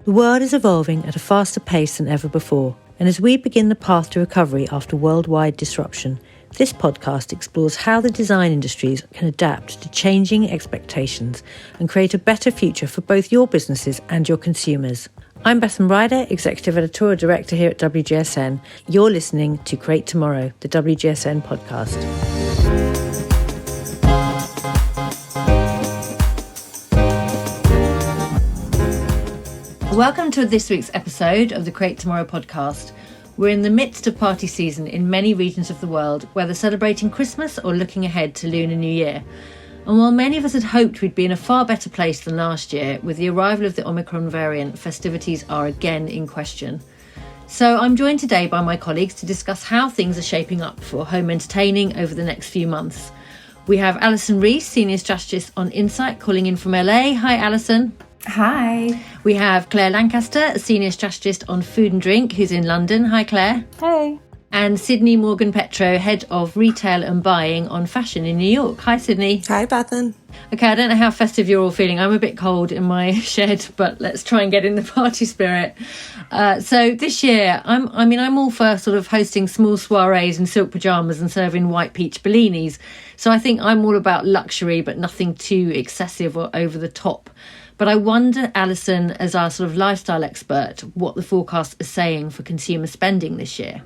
The world is evolving at a faster pace than ever before, and as we begin the path to recovery after worldwide disruption, this podcast explores how the design industries can adapt to changing expectations and create a better future for both your businesses and your consumers. I'm Bethan Ryder, Executive Editorial Director here at WGSN. You're listening to Create Tomorrow, the WGSN podcast. Welcome to this week's episode of the Create Tomorrow podcast. We're in the midst of party season in many regions of the world, whether celebrating Christmas or looking ahead to Lunar New Year. And while many of us had hoped we'd be in a far better place than last year, with the arrival of the Omicron variant, festivities are again in question. So I'm joined today by my colleagues to discuss how things are shaping up for home entertaining over the next few months. We have Alison Rees, Senior Strategist on Insight, calling in from LA. Hi, Alison. Hi. We have Claire Lancaster, a Senior Strategist on Food and Drink, who's in London. Hi, Claire. Hey. And Sydney Morgan-Petro, Head of Retail and Buying on Fashion in New York. Hi, Sydney. Hi, Bethan. Okay, I don't know how festive you're all feeling. I'm a bit cold in my shed, but let's try and get in the party spirit. So this year, I'm all for sort of hosting small soirees in silk pyjamas and serving white peach bellinis. So I think I'm all about luxury, but nothing too excessive or over the top. But I wonder, Alison, as our sort of lifestyle expert, what the forecast is saying for consumer spending this year.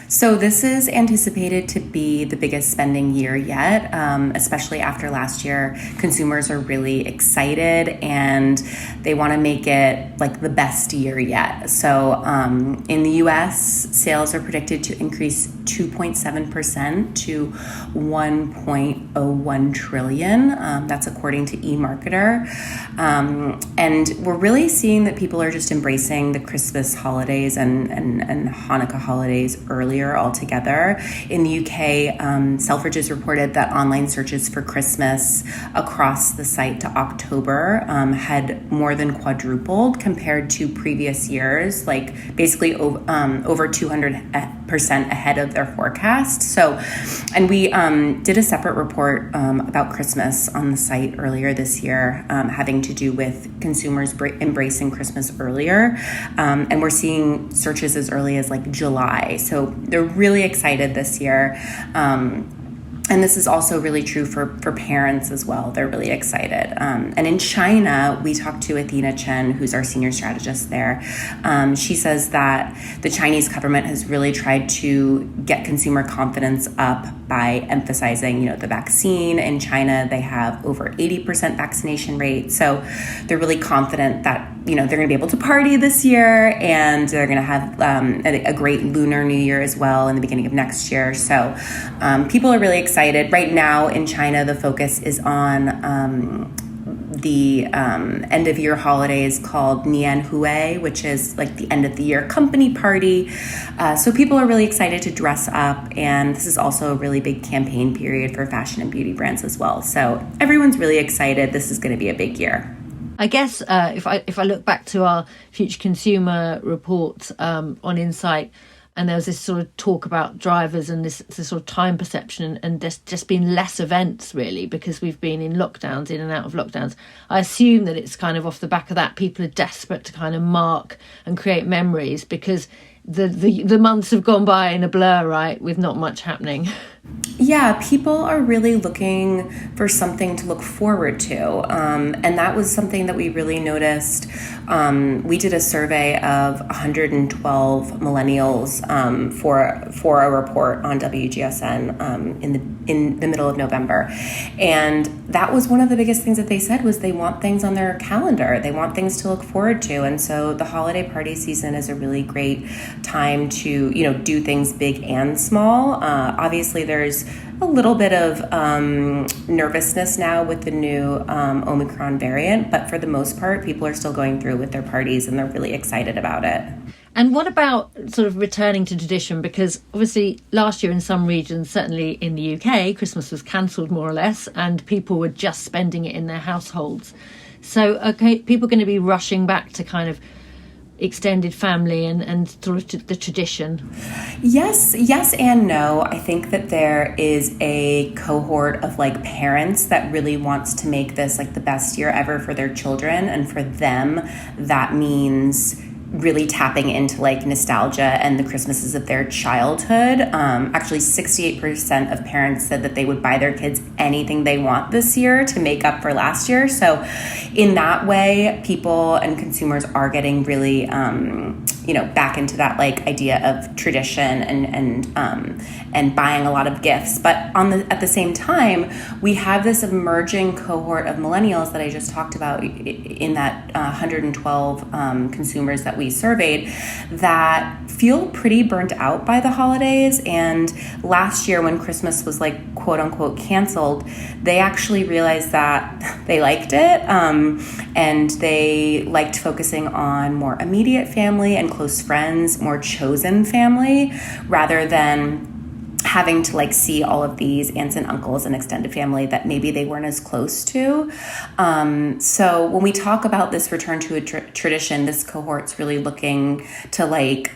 So this is anticipated to be the biggest spending year yet, especially after last year. Consumers are really excited and they want to make it like the best year yet. So in the US, sales are predicted to increase 2.7% to 1.01 trillion. That's according to eMarketer. And we're really seeing that people are just embracing the Christmas holidays and Hanukkah holidays earlier altogether. In the UK, Selfridges reported that online searches for Christmas across the site to October had more than quadrupled compared to previous years, like basically over 200% ahead of their forecast. So, and we did a separate report about Christmas on the site earlier this year, having to do with consumers embracing Christmas earlier. And we're seeing searches as early as like July. So they're really excited this year. And this is also really true for parents as well. They're really excited. And in China, we talked to Athena Chen, who's our senior strategist there. She says that the Chinese government has really tried to get consumer confidence up by emphasizing, the vaccine. In China, they have over 80% vaccination rate. So they're really confident that, they're going to be able to party this year, and they're going to have a great Lunar New Year as well in the beginning of next year. So people are really excited. Right now in China, the focus is on the end of year holidays called Nian Hui, which is like the end of the year company party. So people are really excited to dress up, and this is also a really big campaign period for fashion and beauty brands as well. So everyone's really excited. This is going to be a big year. I guess if I look back to our Future Consumer report on Insight, and there was this sort of talk about drivers and this sort of time perception and there's just been less events really because we've been in lockdowns, in and out of lockdowns. I assume that it's kind of off the back of that. People are desperate to kind of mark and create memories because the months have gone by in a blur, right, with not much happening. Yeah, people are really looking for something to look forward to. And that was something that we really noticed. We did a survey of 112 millennials for a report on WGSN in the middle of November. And that was one of the biggest things that they said was they want things on their calendar. They want things to look forward to. And so the holiday party season is a really great time to, do things big and small. Obviously, there's a little bit of nervousness now with the new Omicron variant, but for the most part, people are still going through with their parties and they're really excited about it. And what about sort of returning to tradition? Because obviously last year in some regions, certainly in the UK, Christmas was cancelled more or less and people were just spending it in their households. So are people going to be rushing back to kind of extended family and sort of the tradition? Yes and no. I think that there is a cohort of like parents that really wants to make this like the best year ever for their children, and for them that means really tapping into like nostalgia and the Christmases of their childhood. Actually, 68% of parents said that they would buy their kids anything they want this year to make up for last year. So in that way, people and consumers are getting really, back into that like idea of tradition and buying a lot of gifts. But at the same time, we have this emerging cohort of millennials that I just talked about in that 112 consumers that we surveyed that feel pretty burnt out by the holidays. And last year when Christmas was like quote unquote canceled, they actually realized that they liked it, and they liked focusing on more immediate family and close friends, more chosen family, rather than having to like see all of these aunts and uncles and extended family that maybe they weren't as close to. So when we talk about this return to a tradition, this cohort's really looking to like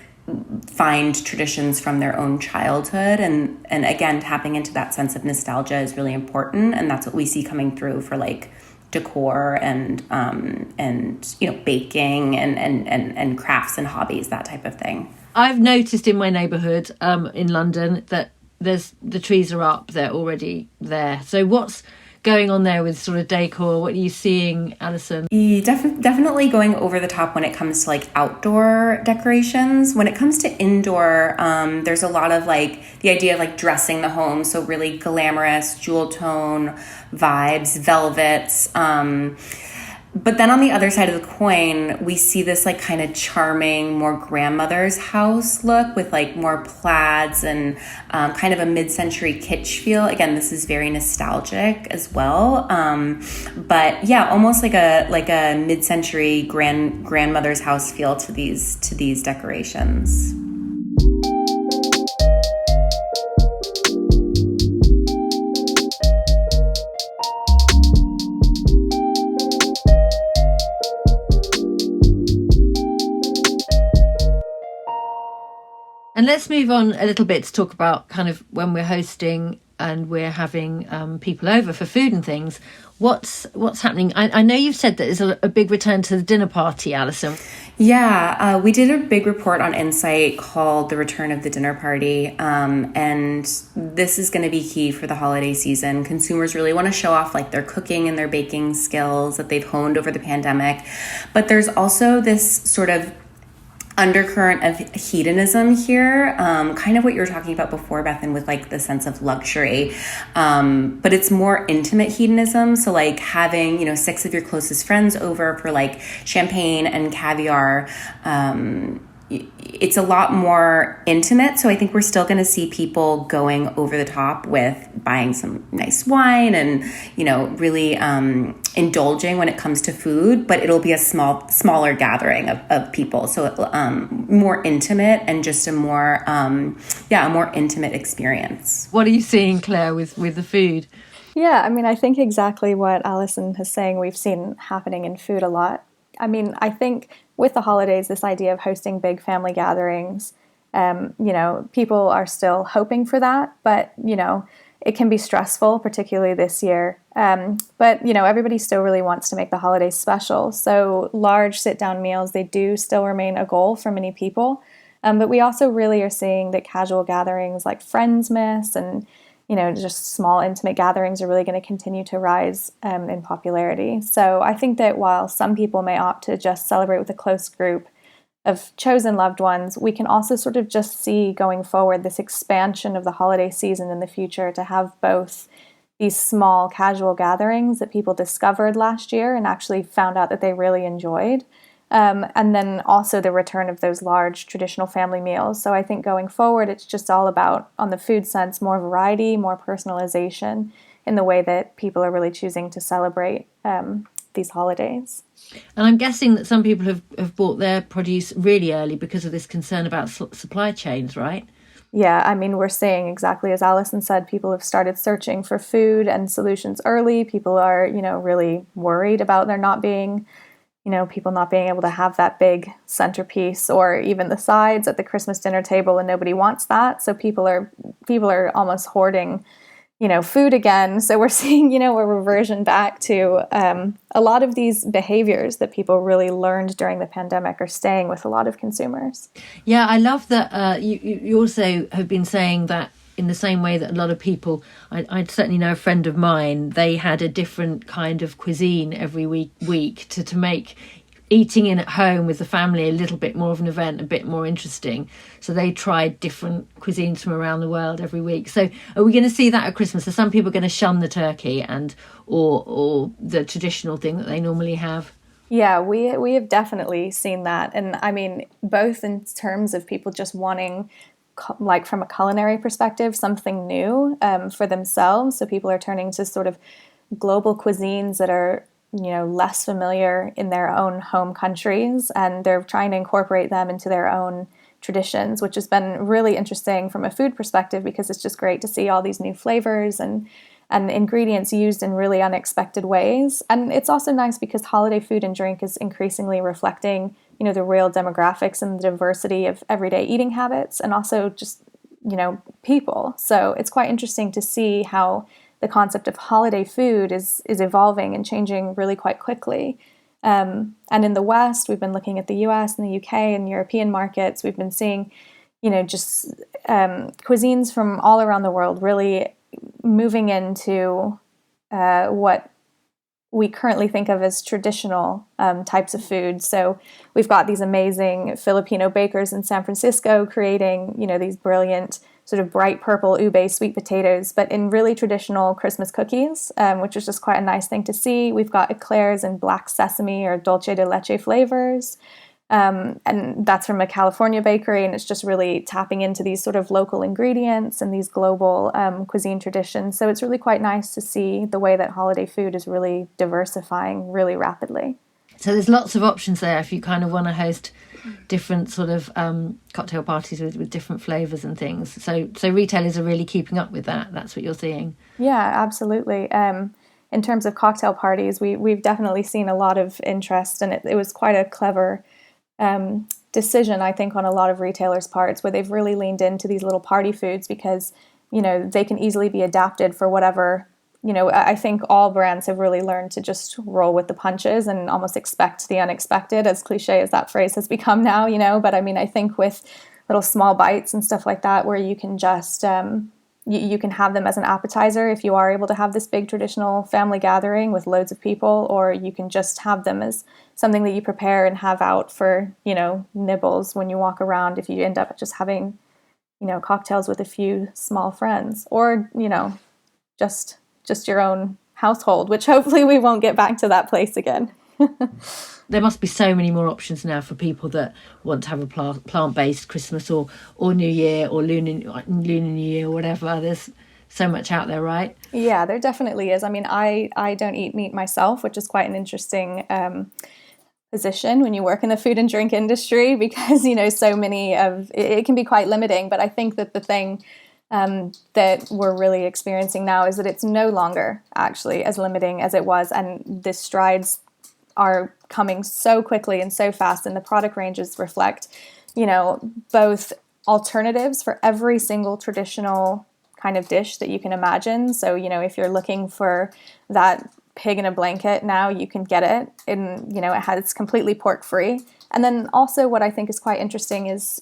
find traditions from their own childhood, and again, tapping into that sense of nostalgia is really important, and that's what we see coming through for like decor and baking and crafts and hobbies, that type of thing. I've noticed in my neighbourhood in London that the trees are up, they're already there. So what's going on there with sort of decor? What are you seeing, Alison? Definitely going over the top when it comes to like outdoor decorations. When it comes to indoor, there's a lot of like the idea of like dressing the home, so really glamorous jewel tone vibes, velvets. But then on the other side of the coin, we see this like kind of charming, more grandmother's house look with like more plaids and kind of a mid-century kitsch feel. Again, this is very nostalgic as well. But yeah, almost like a mid-century grandmother's house feel to these decorations. And let's move on a little bit to talk about kind of when we're hosting and we're having people over for food and things. What's happening? I know you've said that there's a big return to the dinner party, Alison. Yeah, we did a big report on Insight called The Return of the Dinner Party. And this is going to be key for the holiday season. Consumers really want to show off like their cooking and their baking skills that they've honed over the pandemic. But there's also this sort of undercurrent of hedonism here, kind of what you were talking about before, Bethan, with like the sense of luxury, but it's more intimate hedonism. So like having 6 of your closest friends over for like champagne and caviar, it's a lot more intimate. So I think we're still going to see people going over the top with buying some nice wine and, really indulging when it comes to food, but it'll be a smaller gathering of people. So more intimate and just a more intimate experience. What are you seeing, Claire, with the food? Yeah, I mean, I think exactly what Alison is saying we've seen happening in food a lot. I mean, I think with the holidays, this idea of hosting big family gatherings, people are still hoping for that, but, it can be stressful, particularly this year. But, everybody still really wants to make the holidays special. So large sit-down meals, they do still remain a goal for many people. But we also really are seeing that casual gatherings like Friendsmas and just small intimate gatherings are really going to continue to rise in popularity. So I think that while some people may opt to just celebrate with a close group of chosen loved ones, we can also sort of just see going forward this expansion of the holiday season in the future to have both these small casual gatherings that people discovered last year and actually found out that they really enjoyed. And then also the return of those large traditional family meals. So I think going forward, it's just all about, on the food sense, more variety, more personalization in the way that people are really choosing to celebrate these holidays. And I'm guessing that some people have bought their produce really early because of this concern about supply chains, right? Yeah, I mean, we're seeing exactly as Alison said, people have started searching for food and solutions early. People are, really worried about there not being people not being able to have that big centerpiece or even the sides at the Christmas dinner table, and nobody wants that. So people are almost hoarding, food again. So we're seeing, a reversion back to a lot of these behaviors that people really learned during the pandemic are staying with a lot of consumers. Yeah, I love that you also have been saying that in the same way that a lot of people, I certainly know a friend of mine, they had a different kind of cuisine every week to make eating in at home with the family a little bit more of an event, a bit more interesting. So they tried different cuisines from around the world every week. So are we going to see that at Christmas? Are some people going to shun the turkey or the traditional thing that they normally have? Yeah, we have definitely seen that. And I mean, both in terms of people just wanting, like from a culinary perspective, something new for themselves. So people are turning to sort of global cuisines that are less familiar in their own home countries, and they're trying to incorporate them into their own traditions, which has been really interesting from a food perspective, because it's just great to see all these new flavors and ingredients used in really unexpected ways. And it's also nice because holiday food and drink is increasingly reflecting, the real demographics and the diversity of everyday eating habits, and also just, people. So it's quite interesting to see how the concept of holiday food is evolving and changing really quite quickly. And in the West, we've been looking at the US and the UK and European markets. We've been seeing, just cuisines from all around the world really moving into what we currently think of as traditional types of food. So we've got these amazing Filipino bakers in San Francisco creating, these brilliant sort of bright purple ube sweet potatoes, but in really traditional Christmas cookies, which is just quite a nice thing to see. We've got eclairs in black sesame or dulce de leche flavors. And that's from a California bakery, and it's just really tapping into these sort of local ingredients and these global cuisine traditions. So it's really quite nice to see the way that holiday food is really diversifying really rapidly. So there's lots of options there if you kind of want to host different sort of cocktail parties with different flavours and things. So retailers are really keeping up with that. That's what you're seeing. Yeah, absolutely. In terms of cocktail parties, we've definitely seen a lot of interest, and it was quite a clever decision, I think, on a lot of retailers' parts, where they've really leaned into these little party foods because, they can easily be adapted for whatever. I think all brands have really learned to just roll with the punches and almost expect the unexpected, as cliche as that phrase has become now, But I mean, I think with little small bites and stuff like that, where you can just, you can have them as an appetizer if you are able to have this big traditional family gathering with loads of people, or you can just have them as something that you prepare and have out for, nibbles when you walk around if you end up just having, cocktails with a few small friends, or, just your own household, which hopefully we won't get back to that place again. There must be so many more options now for people that want to have a plant-based Christmas or New Year or Lunar New Year or whatever. There's so much out there, right? Yeah, there definitely is. I mean, I don't eat meat myself, which is quite an interesting position when you work in the food and drink industry, because, so many of it can be quite limiting. But I think that the thing that we're really experiencing now is that it's no longer actually as limiting as it was, and the strides are coming so quickly and so fast, and the product ranges reflect, both alternatives for every single traditional kind of dish that you can imagine. So, if you're looking for that pig in a blanket, now you can get it, and it's completely pork free. And then also what I think is quite interesting is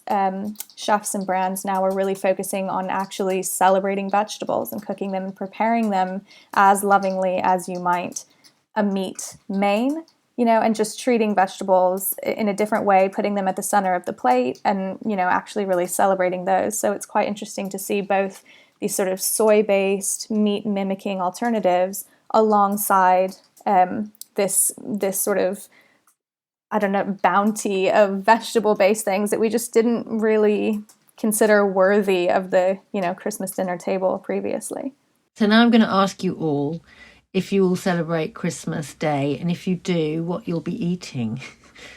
chefs and brands now are really focusing on actually celebrating vegetables and cooking them and preparing them as lovingly as you might a meat main, and just treating vegetables in a different way, putting them at the center of the plate and, actually really celebrating those. So it's quite interesting to see both these sort of soy-based meat mimicking alternatives alongside this sort of, I don't know, bounty of vegetable-based things that we just didn't really consider worthy of the, Christmas dinner table previously. So now I'm going to ask you all if you all celebrate Christmas Day, and if you do, what you'll be eating.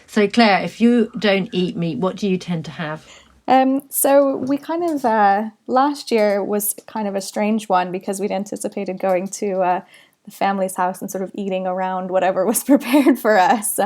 So Claire, if you don't eat meat, what do you tend to have? So we kind of, last year was kind of a strange one because we'd anticipated going to the the family's house and sort of eating around whatever was prepared for us.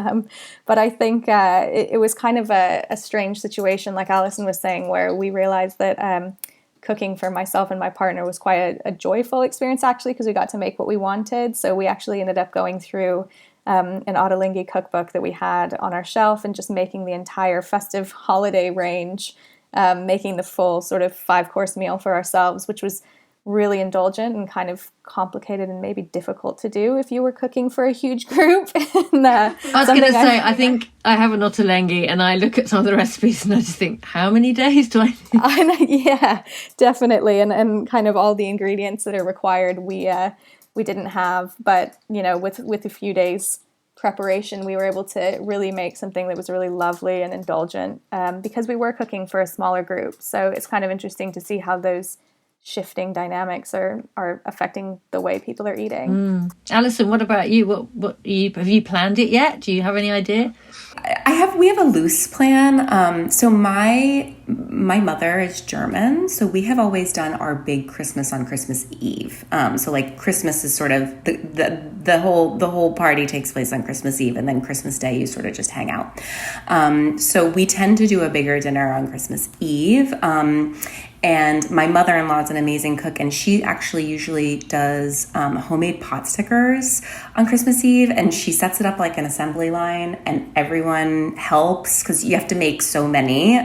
But I think it was kind of a strange situation, like Alison was saying, where we realized that cooking for myself and my partner was quite a joyful experience, actually, because we got to make what we wanted. So we actually ended up going through an Ottolenghi cookbook that we had on our shelf and just making the entire festive holiday range, making the full sort of 5-course meal for ourselves, which was really indulgent and kind of complicated and maybe difficult to do if you were cooking for a huge group. And, I was going to say, I think I have an Ottolenghi and I look at some of the recipes and I just think, how many days do I need? Yeah, definitely. And kind of all the ingredients that are required, we didn't have. But, you know, with a few days preparation, we were able to really make something that was really lovely and indulgent, because we were cooking for a smaller group. So it's kind of interesting to see how those shifting dynamics are affecting the way people are eating. Alison, what about you? What have you planned it yet? Do you have any idea? We have a loose plan. So my mother is German, so we have always done our big Christmas on Christmas Eve. So like Christmas is sort of the whole party takes place on Christmas Eve, and then Christmas Day you sort of just hang out. So we tend to do a bigger dinner on Christmas Eve. And my mother-in-law is an amazing cook, and she actually usually does homemade pot stickers on Christmas Eve, and she sets it up like an assembly line, and everyone helps because you have to make so many.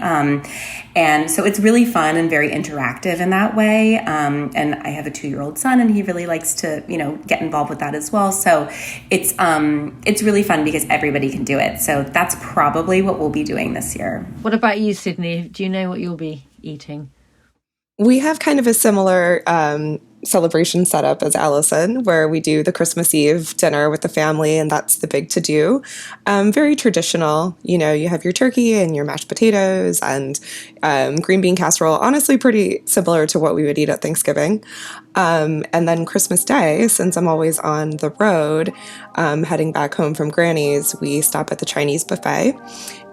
And so it's really fun and very interactive in that way. And I have a 2-year-old son, and he really likes to, get involved with that as well. So it's really fun because everybody can do it. So that's probably what we'll be doing this year. What about you, Sydney? Do you know what you'll be eating? We have kind of a similar celebration setup as Alison, where we do the Christmas Eve dinner with the family, and that's the big to-do. Very traditional. You have your turkey and your mashed potatoes and green bean casserole. Honestly, pretty similar to what we would eat at Thanksgiving. And then Christmas Day, since I'm always on the road, heading back home from Granny's, we stop at the Chinese buffet.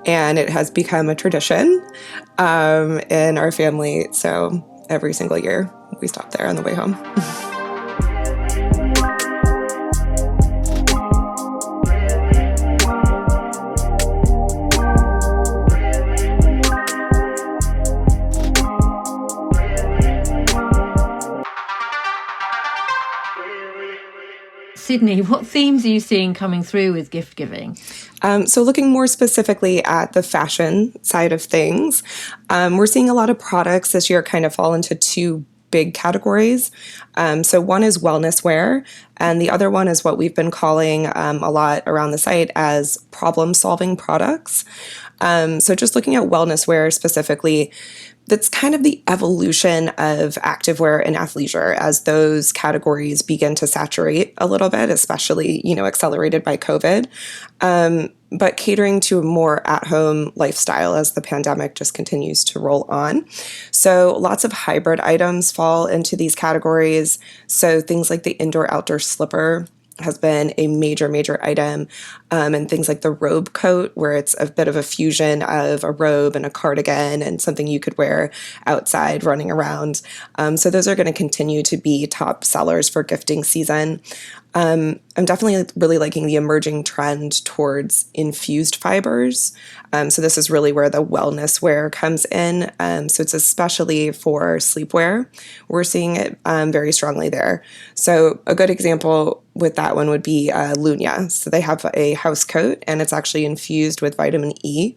And it has become a tradition in our family. So every single year we stop there on the way home. Sydney, what themes are you seeing coming through with gift giving? So looking more specifically at the fashion side of things, we're seeing a lot of products this year kind of fall into 2 big categories. So one is wellness wear, and the other one is what we've been calling a lot around the site as problem-solving products. So just looking at wellness wear specifically, that's kind of the evolution of activewear and athleisure as those categories begin to saturate a little bit, especially, accelerated by COVID, but catering to a more at-home lifestyle as the pandemic just continues to roll on. So lots of hybrid items fall into these categories. So things like the indoor-outdoor slipper has been a major item, and things like the robe coat, where it's a bit of a fusion of a robe and a cardigan and something you could wear outside running around. So those are going to continue to be top sellers for gifting season. I'm definitely really liking the emerging trend towards infused fibers. So this is really where the wellness wear comes in. So it's especially for sleepwear. We're seeing it very strongly there. So a good example with that one would be Lunar. So they have a house coat, and it's actually infused with vitamin E.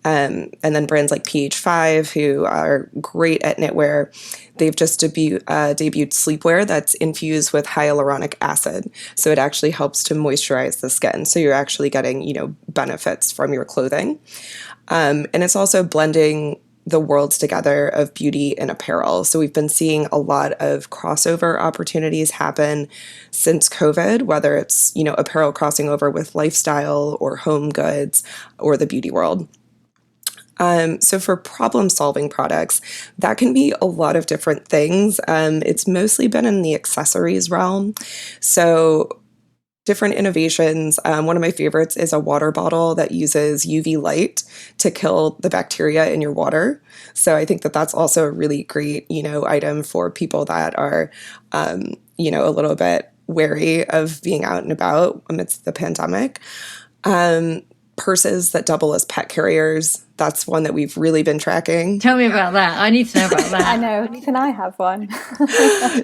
And then brands like PH5, who are great at knitwear, they've just debuted sleepwear that's infused with hyaluronic acid. So it actually helps to moisturize the skin. So you're actually getting, benefits from your clothing. And it's also blending the worlds together of beauty and apparel. So we've been seeing a lot of crossover opportunities happen since COVID, whether it's, apparel crossing over with lifestyle or home goods or the beauty world. So for problem-solving products, that can be a lot of different things. It's mostly been in the accessories realm. So different innovations. One of my favorites is a water bottle that uses UV light to kill the bacteria in your water. So I think that that's also a really great, item for people that are, a little bit wary of being out and about amidst the pandemic. Purses that double as pet carriers. That's one that we've really been tracking. Tell me about that. I need to know about that. I know. Can I have one?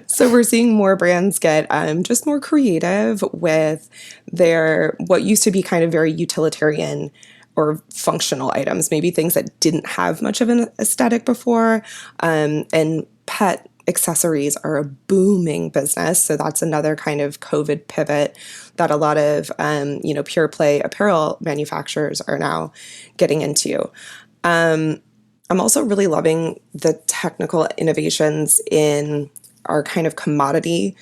So we're seeing more brands get just more creative with their what used to be kind of very utilitarian or functional items, maybe things that didn't have much of an aesthetic before. And pet accessories are a booming business. So that's another kind of COVID pivot that a lot of, pure play apparel manufacturers are now getting into. I'm also really loving the technical innovations in our kind of commodity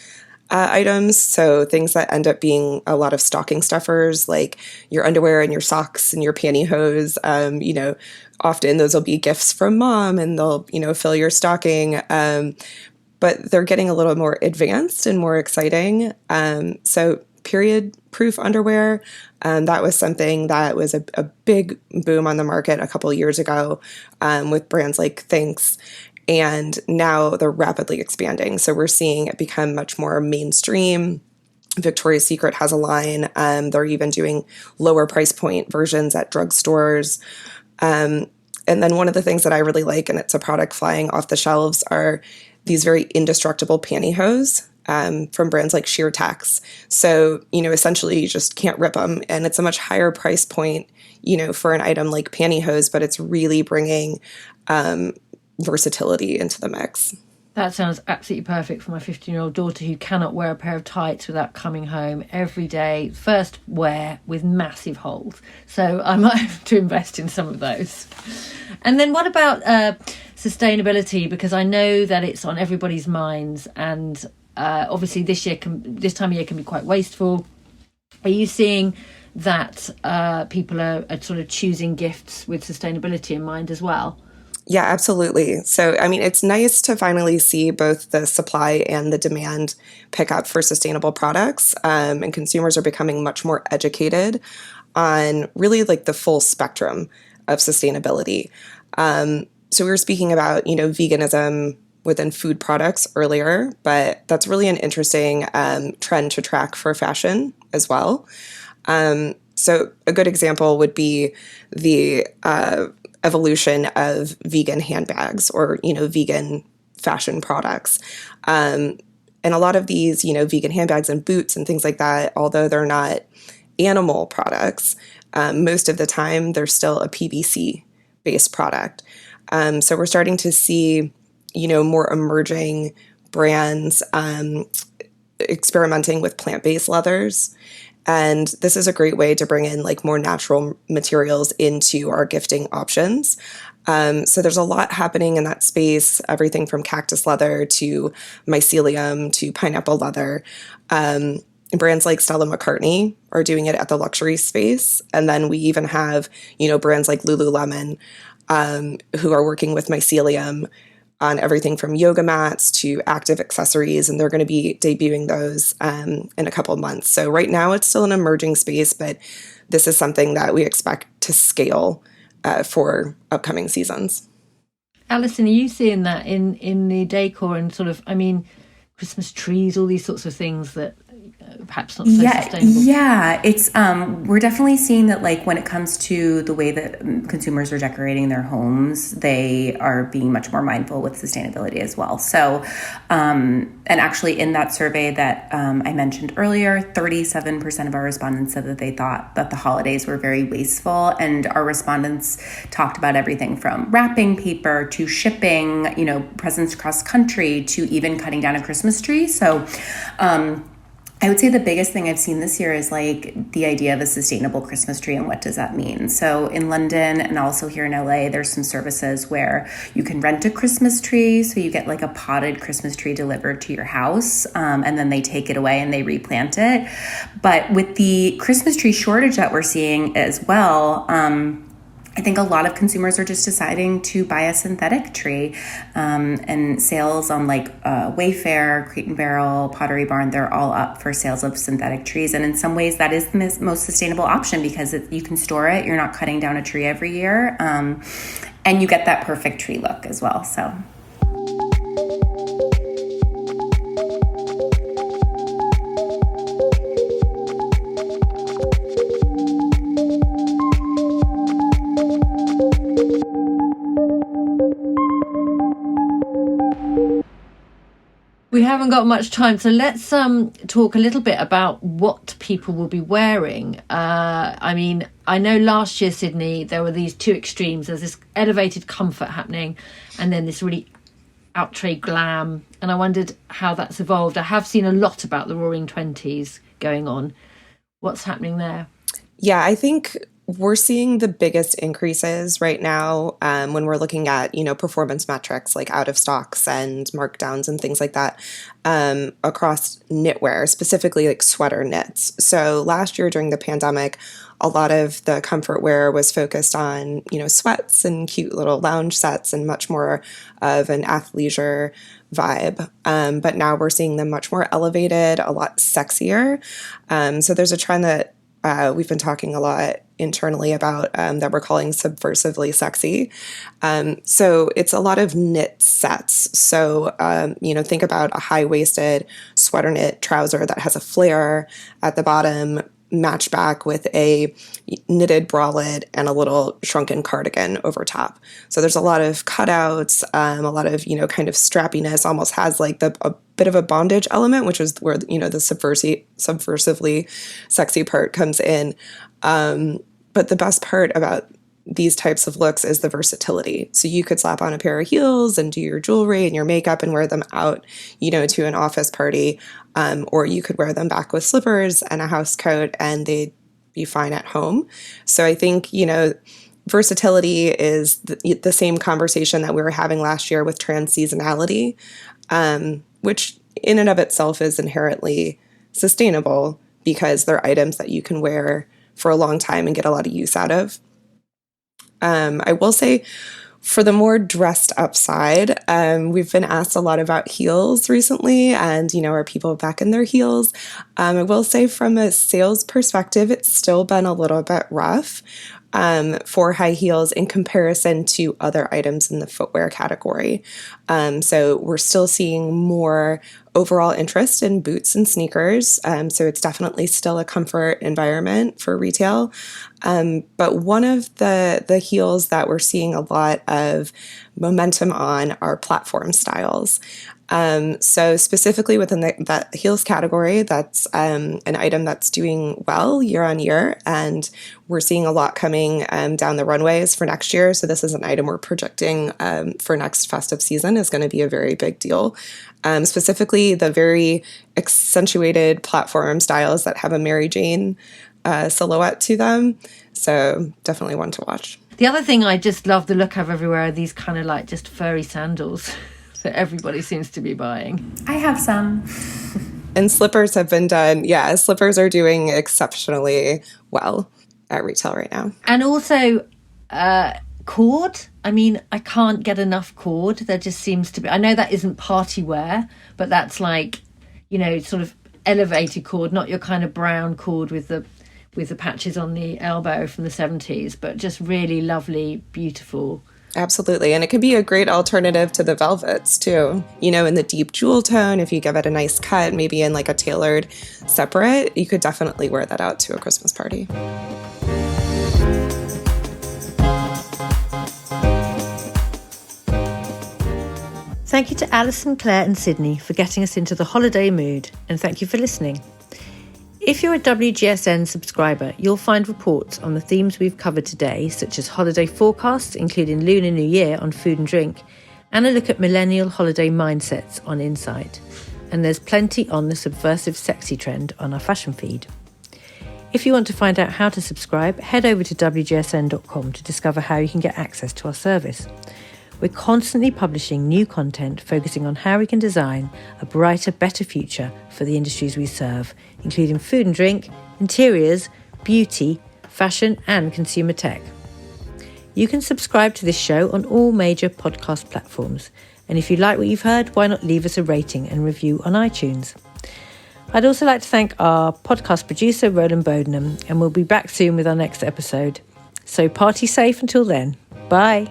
items. So things that end up being a lot of stocking stuffers, like your underwear and your socks and your pantyhose. Often those will be gifts from mom and they'll, fill your stocking. But they're getting a little more advanced and more exciting. So period proof underwear, that was something that was a big boom on the market a couple of years ago with brands like Thinx. And now they're rapidly expanding. So we're seeing it become much more mainstream. Victoria's Secret has a line. They're even doing lower price point versions at drugstores. And then one of the things that I really like, and it's a product flying off the shelves, are these very indestructible pantyhose from brands like SheerTax. So, essentially you just can't rip them. And it's a much higher price point, for an item like pantyhose, but it's really bringing versatility into the mix. That sounds absolutely perfect for my 15-year-old daughter who cannot wear a pair of tights without coming home every day, first wear with massive holes. So I might have to invest in some of those. And then what about sustainability? Because I know that it's on everybody's minds, and obviously this time of year can be quite wasteful. Are you seeing that people are sort of choosing gifts with sustainability in mind as well? Yeah, absolutely. So, it's nice to finally see both the supply and the demand pick up for sustainable products. And consumers are becoming much more educated on really like the full spectrum of sustainability. So we were speaking about, veganism within food products earlier, but that's really an interesting trend to track for fashion as well. So a good example would be the evolution of vegan handbags or, vegan fashion products. And a lot of these, vegan handbags and boots and things like that, although they're not animal products, most of the time they're still a PVC-based product. So we're starting to see, more emerging brands experimenting with plant-based leathers. And this is a great way to bring in like more natural materials into our gifting options. So there's a lot happening in that space, everything from cactus leather to mycelium to pineapple leather. Brands like Stella McCartney are doing it at the luxury space. And then we even have, brands like Lululemon who are working with mycelium on everything from yoga mats to active accessories, and they're going to be debuting those in a couple of months. So right now it's still an emerging space, but this is something that we expect to scale for upcoming seasons. Alison, are you seeing that in the decor and sort of, Christmas trees, all these sorts of things that perhaps not so sustainable? Yeah, it's we're definitely seeing that, like, when it comes to the way that consumers are decorating their homes, they are being much more mindful with sustainability as well. So and actually in that survey that I mentioned earlier, 37% of our respondents said that they thought that the holidays were very wasteful, and our respondents talked about everything from wrapping paper to shipping, presents cross country, to even cutting down a Christmas tree. So I would say the biggest thing I've seen this year is like the idea of a sustainable Christmas tree and what does that mean. So in London and also here in LA, there's some services where you can rent a Christmas tree. So you get like a potted Christmas tree delivered to your house, and then they take it away and they replant it. But with the Christmas tree shortage that we're seeing as well, I think a lot of consumers are just deciding to buy a synthetic tree, and sales on like Wayfair, Crate and Barrel, Pottery Barn, they're all up for sales of synthetic trees. And in some ways that is the most sustainable option because you can store it. You're not cutting down a tree every year, and you get that perfect tree look as well. So. haven't got much time, so let's talk a little bit about what people will be wearing. I mean, I know last year, Sydney, there were these two extremes. There's this elevated comfort happening, and then this really outre glam. And I wondered how that's evolved. I have seen a lot about the Roaring Twenties going on. What's happening there? Yeah, I think we're seeing the biggest increases right now when we're looking at, performance metrics like out of stocks and markdowns and things like that across knitwear, specifically like sweater knits. So last year during the pandemic, a lot of the comfort wear was focused on, sweats and cute little lounge sets and much more of an athleisure vibe. But now we're seeing them much more elevated, a lot sexier. So there's a trend that we've been talking a lot internally about that we're calling subversively sexy. So it's a lot of knit sets. So, think about a high-waisted sweater knit trouser that has a flare at the bottom, matched back with a knitted bralette and a little shrunken cardigan over top. So there's a lot of cutouts, a lot of, kind of strappiness, almost has like a bit of a bondage element, which is where, the subversively sexy part comes in. But the best part about these types of looks is the versatility. So you could slap on a pair of heels and do your jewelry and your makeup and wear them out, to an office party. Or you could wear them back with slippers and a house coat and they'd be fine at home. So I think, versatility is the same conversation that we were having last year with trans-seasonality, which in and of itself is inherently sustainable because they're items that you can wear for a long time and get a lot of use out of. I will say for the more dressed up side, we've been asked a lot about heels recently and, are people back in their heels? I will say from a sales perspective, it's still been a little bit rough for high heels in comparison to other items in the footwear category. So we're still seeing more overall interest in boots and sneakers. So it's definitely still a comfort environment for retail. But one of the heels that we're seeing a lot of momentum on are platform styles. So specifically within that heels category, that's an item that's doing well year on year, and we're seeing a lot coming down the runways for next year. So this is an item we're projecting for next festive season is going to be a very big deal. Specifically, the very accentuated platform styles that have a Mary Jane silhouette to them. So definitely one to watch. The other thing I just love the look of everywhere are these kind of like just furry sandals that everybody seems to be buying. I have some. And slippers have been done. Yeah, slippers are doing exceptionally well at retail right now. And also cord. I mean, I can't get enough cord. There just seems to be, I know that isn't party wear, but that's like, sort of elevated cord, not your kind of brown cord with the patches on the elbow from the 70s, but just really lovely, beautiful. Absolutely. And it can be a great alternative to the velvets too. In the deep jewel tone, if you give it a nice cut, maybe in like a tailored separate, you could definitely wear that out to a Christmas party. Thank you to Alison, Claire and Sydney for getting us into the holiday mood, and thank you for listening. If you're a WGSN subscriber, you'll find reports on the themes we've covered today, such as holiday forecasts, including Lunar New Year on food and drink, and a look at millennial holiday mindsets on Insight. And there's plenty on the subversive sexy trend on our fashion feed. If you want to find out how to subscribe, head over to WGSN.com to discover how you can get access to our service. We're constantly publishing new content focusing on how we can design a brighter, better future for the industries we serve, including food and drink, interiors, beauty, fashion and consumer tech. You can subscribe to this show on all major podcast platforms. And if you like what you've heard, why not leave us a rating and review on iTunes? I'd also like to thank our podcast producer, Roland Bodenham, and we'll be back soon with our next episode. So party safe until then. Bye.